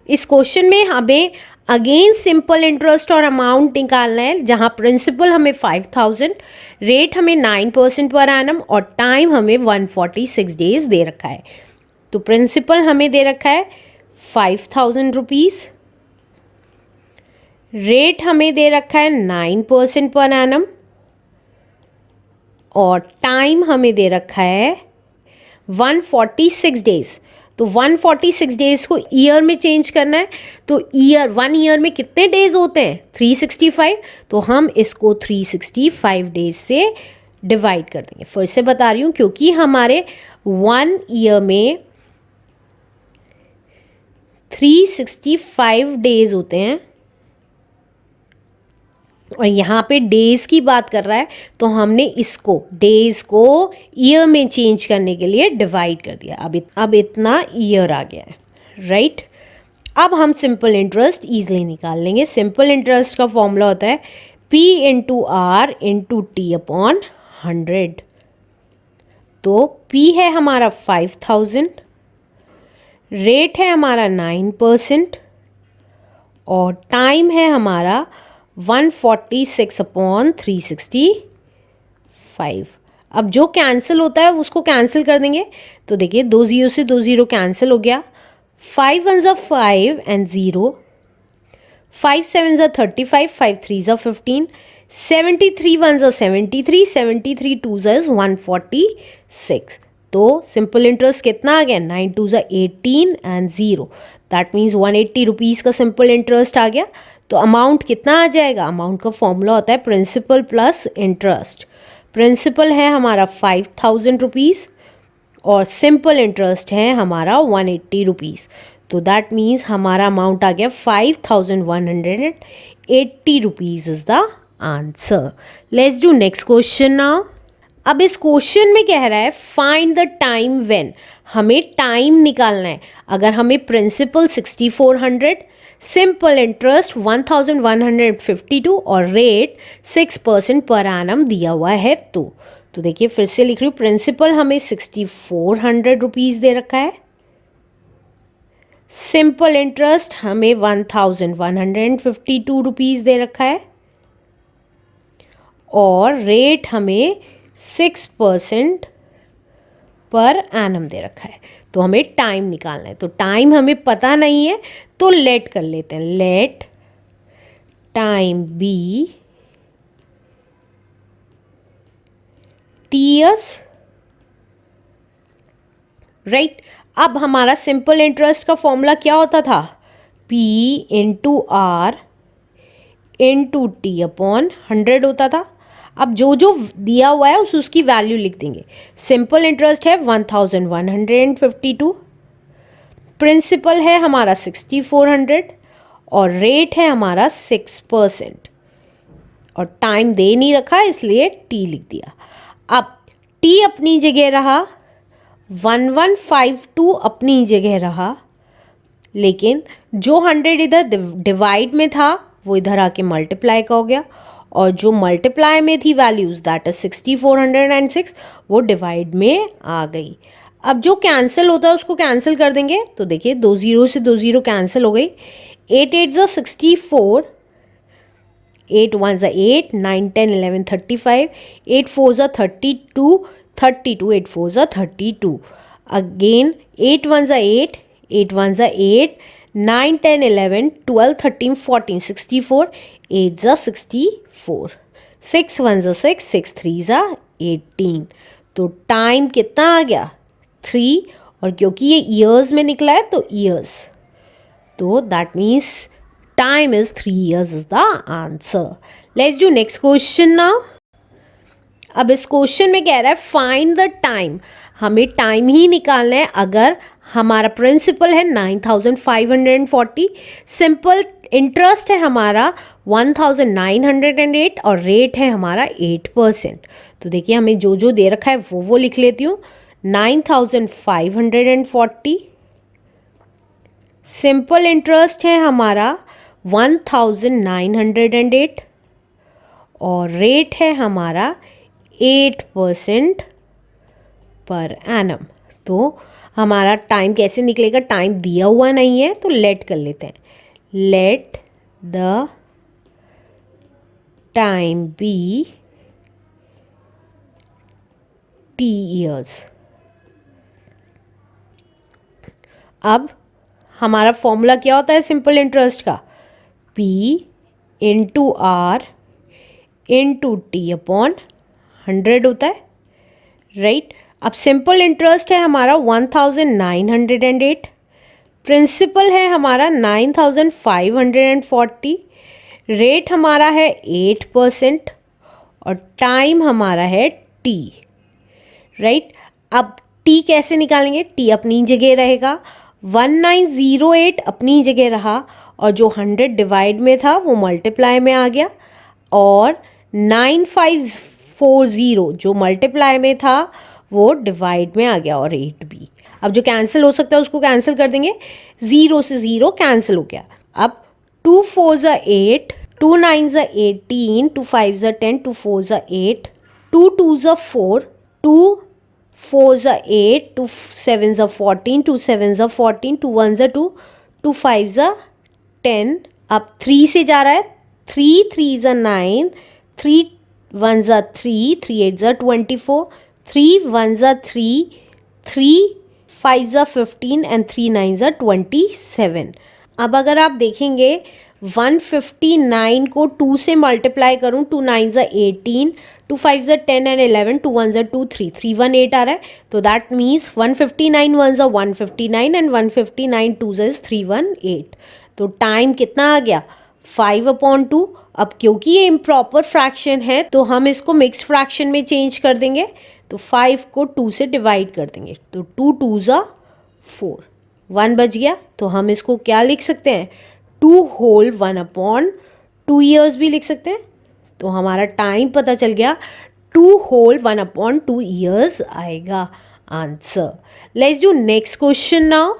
इस क्वेश्चन में हमें अगेन सिंपल इंटरेस्ट और अमाउंट निकालना है, जहां प्रिंसिपल हमें 5000, रेट हमें 9% पर एनम और टाइम हमें 146 डेज दे रखा है। तो प्रिंसिपल हमें दे रखा है 5000 रुपीज़, रेट हमें दे रखा है 9% पर एनम और टाइम हमें दे रखा है 146 डेज। तो 146 डेज को ईयर में चेंज करना है, तो ईयर 1 ईयर में कितने डेज होते हैं 365, तो हम इसको 365 डेज से डिवाइड कर देंगे। फिर से बता रही हूँ, क्योंकि हमारे 1 ईयर में 365 डेज होते हैं और यहाँ पे डेज की बात कर रहा है, तो हमने इसको डेज को ईयर में चेंज करने के लिए डिवाइड कर दिया। अब इतना ईयर आ गया है, राइट। अब हम सिंपल इंटरेस्ट ईजिली निकाल लेंगे। सिंपल इंटरेस्ट का फॉर्मूला होता है P into R into T upon 100। तो P है हमारा 5000, रेट है हमारा 9% और टाइम है हमारा 146 अपॉन 365। अब जो कैंसिल होता है उसको कैंसिल कर देंगे। तो देखिए 2 0 से 2 0 कैंसिल हो गया, 5 1 ज़ा 5 एंड 0, 5 7 ज़ा 35, 5 3 ज़ा 15, 73 1 ज़ा 73, 73 2 ज़ा 146। तो सिंपल इंटरेस्ट कितना आ गया 9 2 ज़ा 18 एंड 0, दैट मीन्स 180 रुपीज़ का सिंपल इंटरेस्ट आ गया। तो अमाउंट कितना आ जाएगा, अमाउंट का फॉर्मूला होता है प्रिंसिपल प्लस इंटरेस्ट। प्रिंसिपल है हमारा 5000 रुपीज़ और सिंपल इंटरेस्ट है हमारा 180 रुपीज़। तो दैट मीन्स हमारा अमाउंट आ गया 5180 rupees is the answer. Let's do next question now. अब इस क्वेश्चन में कह रहा है फाइंड द टाइम व्हेन, हमें टाइम निकालना है। अगर हमें प्रिंसिपल 6400, सिंपल इंटरेस्ट 1152 और रेट 6% पर एनम दिया हुआ है। तो देखिए फिर से लिख रही हूँ, प्रिंसिपल हमें 6400 रुपीज़ दे रखा है, सिंपल इंटरेस्ट हमें 1152 रुपीज़ दे रखा है और रेट हमें 6% पर एनम दे रखा है। तो हमें टाइम निकालना है। तो टाइम हमें पता नहीं है, तो लेट कर लेते हैं, let time be T years, right. अब हमारा सिंपल इंटरेस्ट का फॉर्मूला क्या होता था, P into R into T upon 100 होता था। अब जो जो दिया हुआ है उसकी वैल्यू लिख देंगे। सिंपल इंटरेस्ट है 1152, प्रिंसिपल है हमारा 6400 और रेट है हमारा 6% और टाइम दे नहीं रखा इसलिए टी लिख दिया। अब टी अपनी जगह रहा, 1152 अपनी जगह रहा, लेकिन जो 100 इधर डिवाइड में था वो इधर आके मल्टीप्लाई का हो गया और जो मल्टीप्लाई में थी वैल्यूज दैट इज 6406 वो डिवाइड में आ गई। अब जो कैंसिल होता है उसको कैंसिल कर देंगे। तो देखिए 2 0 से 2 0 कैंसिल हो गई, 8 8 ज़ा 64, 8 1 ज़ा 8, 9 10 11 35, 8 4 ज़ा 32, 32 8 4 ज़ा 32, अगेन 8 1 ज़ा 8, 8 1 ज़ा 8, 9 10 11 12 13 14 64, 8 ज़ा 64, 6 1 ज़ा 6, 6 3 ज़ा 18। तो टाइम कितना आ गया 3, और क्योंकि ये ईयर्स में निकला है तो ईयर्स, तो that means time is 3 years is the answer. Let's do next question now. अब इस क्वेश्चन में कह रहा है फाइंड द टाइम, हमें टाइम ही निकालना है। अगर हमारा प्रिंसिपल है 9540, सिंपल इंटरेस्ट है हमारा 1908 और रेट है हमारा 8%। तो देखिए हमें जो जो दे रखा है वो लिख लेती हूँ। 9540, सिंपल इंटरेस्ट है हमारा 1908 और रेट है हमारा 8% पर एनम। तो हमारा टाइम कैसे निकलेगा, टाइम दिया हुआ नहीं है तो लेट कर लेते हैं, let the time be T years. अब हमारा फॉर्मूला क्या होता है सिंपल इंटरेस्ट का, P into R into T upon 100 होता है, राइट। अब सिंपल इंटरेस्ट है हमारा 1908, प्रिंसिपल है हमारा 9540, रेट हमारा है 8% और टाइम हमारा है T, राइट। अब T कैसे निकालेंगे, T अपनी जगह रहेगा, 1908 अपनी जगह रहा और जो 100 डिवाइड में था वो मल्टीप्लाई में आ गया, और 9540 जो मल्टीप्लाई में था वो डिवाइड में आ गया, और 8 भी। अब जो कैंसिल हो सकता है उसको कैंसिल कर देंगे, 0 से 0 कैंसिल हो गया। अब 2 4 ज़ा 8, 2 9 ज़ा 18, 2 5 ज़ा 10, 2 4 ज़ा 8, 2 2 ज़ा 4, 2 4 ज़ा 8, 2 7 ज़ा 14, 2 7 ज़ा 14, 2 1 ज़ा 2, 2 5 ज़ा 10। अब 3 से जा रहा है, 3 3 ज़ा 9, 3 1 ज़ा 3, 3 8 ज़ा 24, 3 1 ज़ा 3, 3 5 ज़ा 15 एंड 3 9 ज़ा 27। अब अगर आप देखेंगे 159 को 2 से मल्टीप्लाई करूँ, 2 9 ज़ा 18, 2 5 ज़ा 10 एंड 11, 2 1 ज़ा 2, 3 3 1 8 आ रहा है, तो दैट मीन्स 159 1 ज़ा 159 एंड 159 2 ज़ा 318। तो टाइम कितना आ गया, 5/2। अब क्योंकि ये इम्प्रॉपर फ्रैक्शन है तो हम इसको मिक्स फ्रैक्शन में चेंज कर देंगे, तो 5 को 2 से डिवाइड कर देंगे, तो 2 2 ज़ा 4, 1 बच गया। तो हम इसको क्या लिख सकते हैं, 2 होल 1/2 ईयर्स भी लिख सकते हैं। तो हमारा टाइम पता चल गया, 2 होल 1/2 ईयर्स आएगा answer. Let's do next question now.